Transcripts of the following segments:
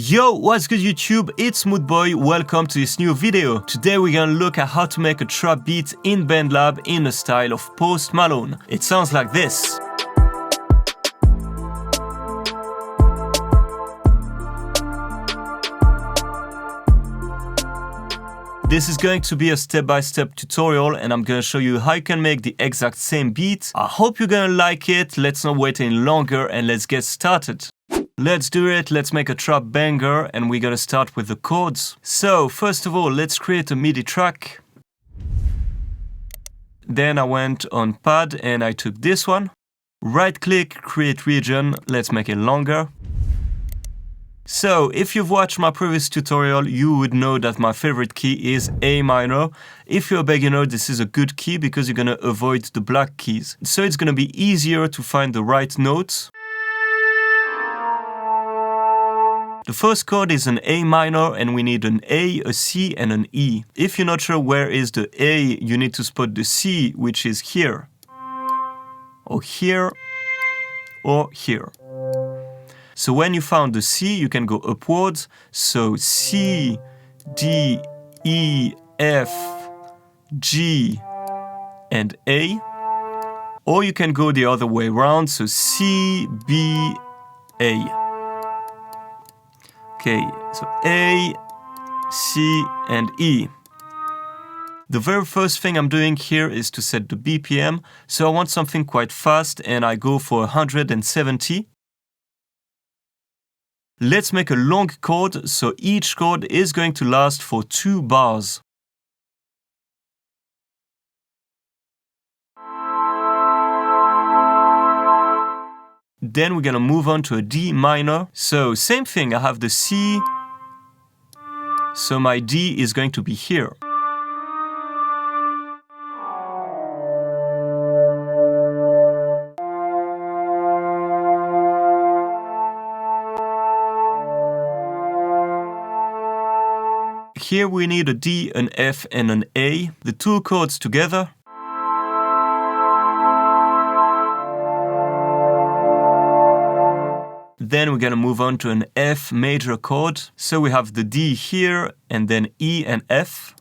Yo, what's good YouTube? It's Moodboy, welcome to this new video. Today we're gonna look at how to make a trap beat in Bandlab in the style of Post Malone. It sounds like this. This is going to be a step-by-step tutorial and I'm gonna show you how you can make the exact same beat. I hope you're gonna like it. Let's not wait any longer and let's get started. Let's do it, let's make a trap banger and we're gonna start with the chords. So first of all, let's create a MIDI track. Then I went on pad and I took this one. Right click, create region, let's make it longer. So if you've watched my previous tutorial, you would know that my favorite key is A minor. If you're a beginner, this is a good key because you're gonna avoid the black keys. So it's gonna be easier to find the right notes. The first chord is an A minor and we need an A, a C and an E. If you're not sure where is the A, you need to spot the C, which is here. Or here. Or here. So when you found the C, you can go upwards. So C, D, E, F, G and A. Or you can go the other way around. So C, B, A. Okay, so A, C, and E. The very first thing I'm doing here is to set the BPM. So I want something quite fast and I go for 170. Let's make a long chord, so each chord is going to last for 2 bars. Then we're gonna move on to a D minor. So same thing, I have the C, so my D is going to be here. Here we need a D, an F and an A, the two chords together. Then we're gonna move on to an F major chord. So we have the D here and then E and F.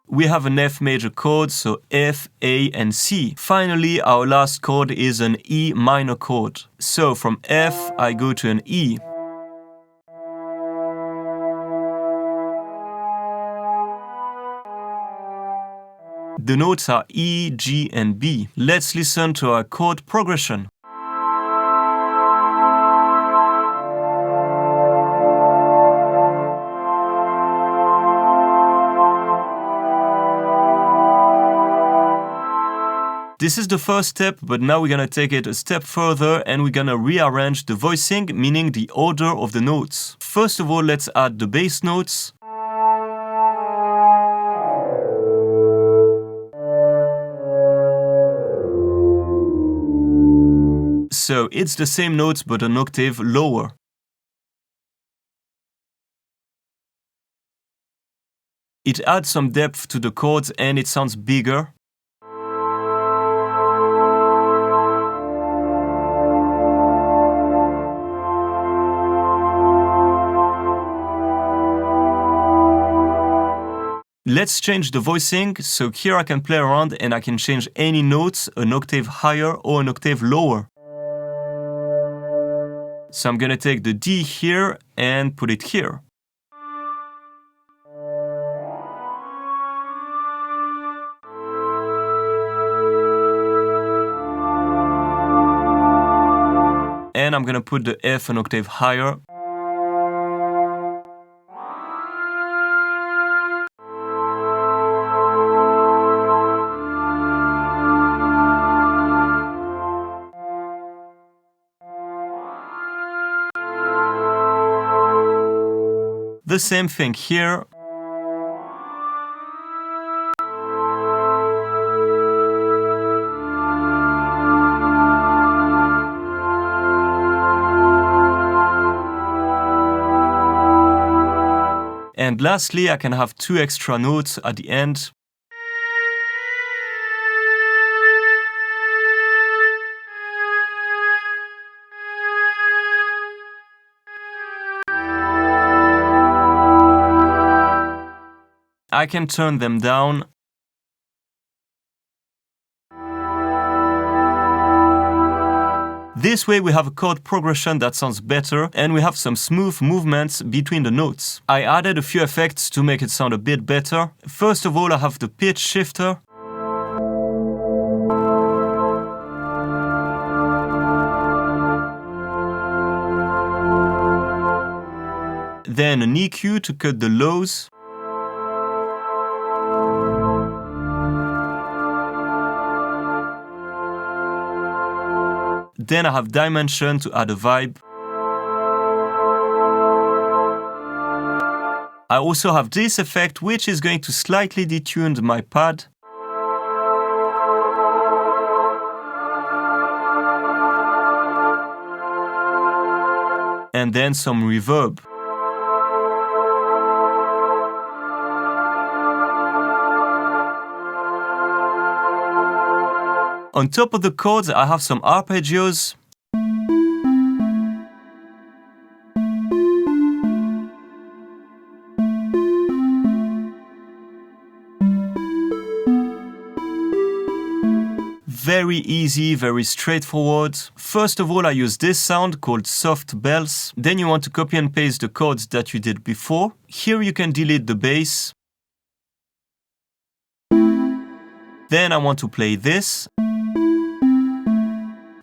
We have an F major chord, so F, A and C. Finally, our last chord is an E minor chord. So from F, I go to an E. The notes are E, G and B. Let's listen to our chord progression. This is the first step, but now we're gonna take it a step further and we're gonna rearrange the voicing, meaning the order of the notes. First of all, let's add the bass notes. So it's the same notes but an octave lower. It adds some depth to the chords and it sounds bigger. Let's change the voicing, so here I can play around and I can change any notes, an octave higher or an octave lower. So I'm gonna take the D here and put it here. And I'm gonna put the F an octave higher. The same thing here. And lastly, I can have 2 extra notes at the end. I can turn them down. This way we have a chord progression that sounds better and we have some smooth movements between the notes. I added a few effects to make it sound a bit better. First of all, I have the pitch shifter. Then an EQ to cut the lows. Then I have dimension to add a vibe. I also have this effect, which is going to slightly detune my pad. And then some reverb. On top of the chords, I have some arpeggios. Very easy, very straightforward. First of all, I use this sound called soft bells. Then you want to copy and paste the chords that you did before. Here you can delete the bass. Then I want to play this.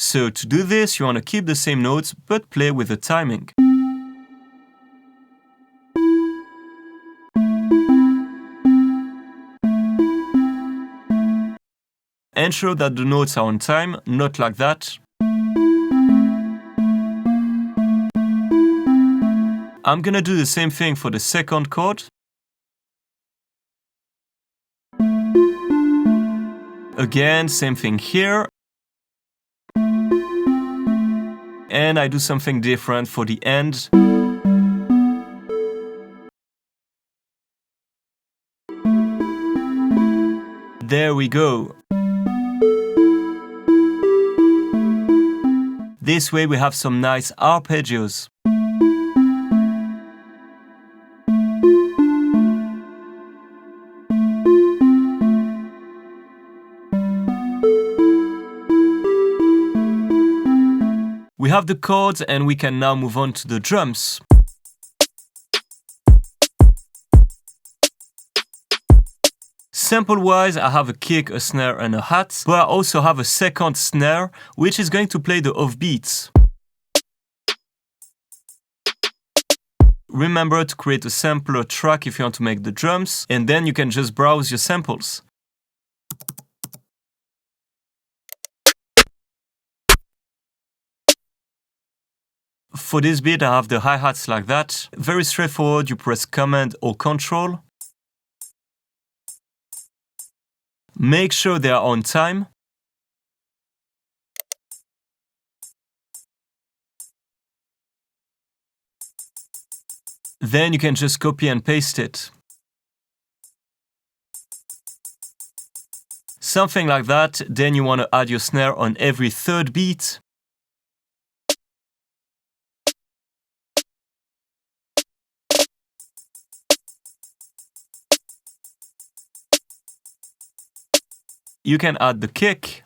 So to do this, you want to keep the same notes, but play with the timing. Ensure that the notes are on time, not like that. I'm gonna do the same thing for the second chord. Again, same thing here. And I do something different for the end. There we go. This way we have some nice arpeggios. We have the chords and we can now move on to the drums. Sample-wise, I have a kick, a snare and a hat, but I also have a second snare, which is going to play the offbeats. Remember to create a sampler track if you want to make the drums, and then you can just browse your samples. For this beat, I have the hi-hats like that. Very straightforward, you press Command or Control. Make sure they are on time. Then you can just copy and paste it. Something like that. Then you want to add your snare on every third beat. You can add the kick.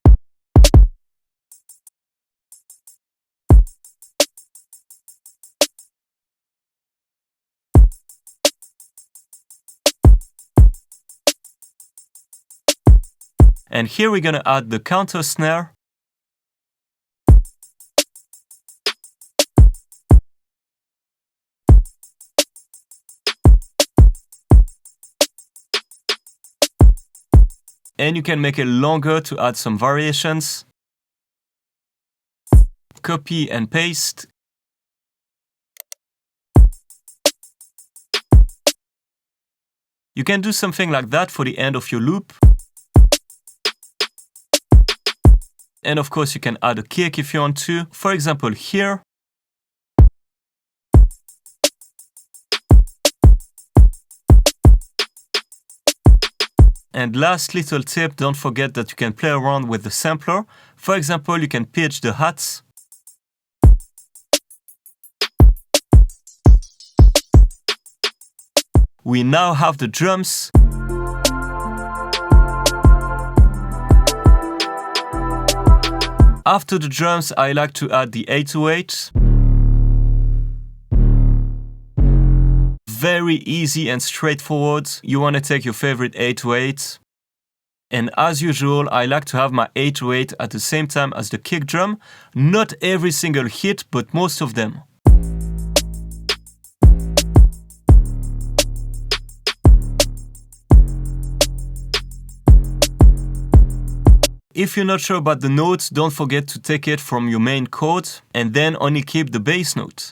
And here we're gonna add the counter snare. And you can make it longer to add some variations. Copy and paste. You can do something like that for the end of your loop. And of course you can add a kick if you want to. For example here. And last little tip, don't forget that you can play around with the sampler. For example, you can pitch the hats. We now have the drums. After the drums, I like to add the 808. Very easy and straightforward. You want to take your favorite 808. And as usual, I like to have my 808 at the same time as the kick drum. Not every single hit, but most of them. If you're not sure about the notes, don't forget to take it from your main chord and then only keep the bass note.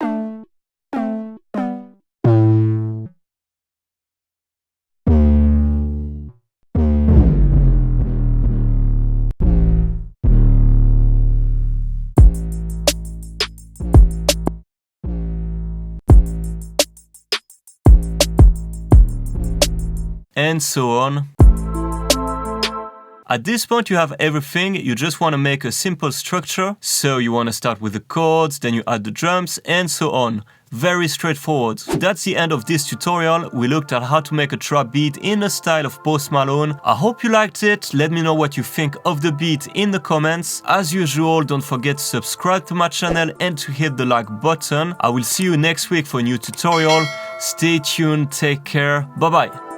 And so on. At this point you have everything, you just want to make a simple structure. So you want to start with the chords, then you add the drums, and so on. Very straightforward. That's the end of this tutorial. We looked at how to make a trap beat in the style of Post Malone. I hope you liked it. Let me know what you think of the beat in the comments. As usual, don't forget to subscribe to my channel and to hit the like button. I will see you next week for a new tutorial. Stay tuned, take care, bye bye.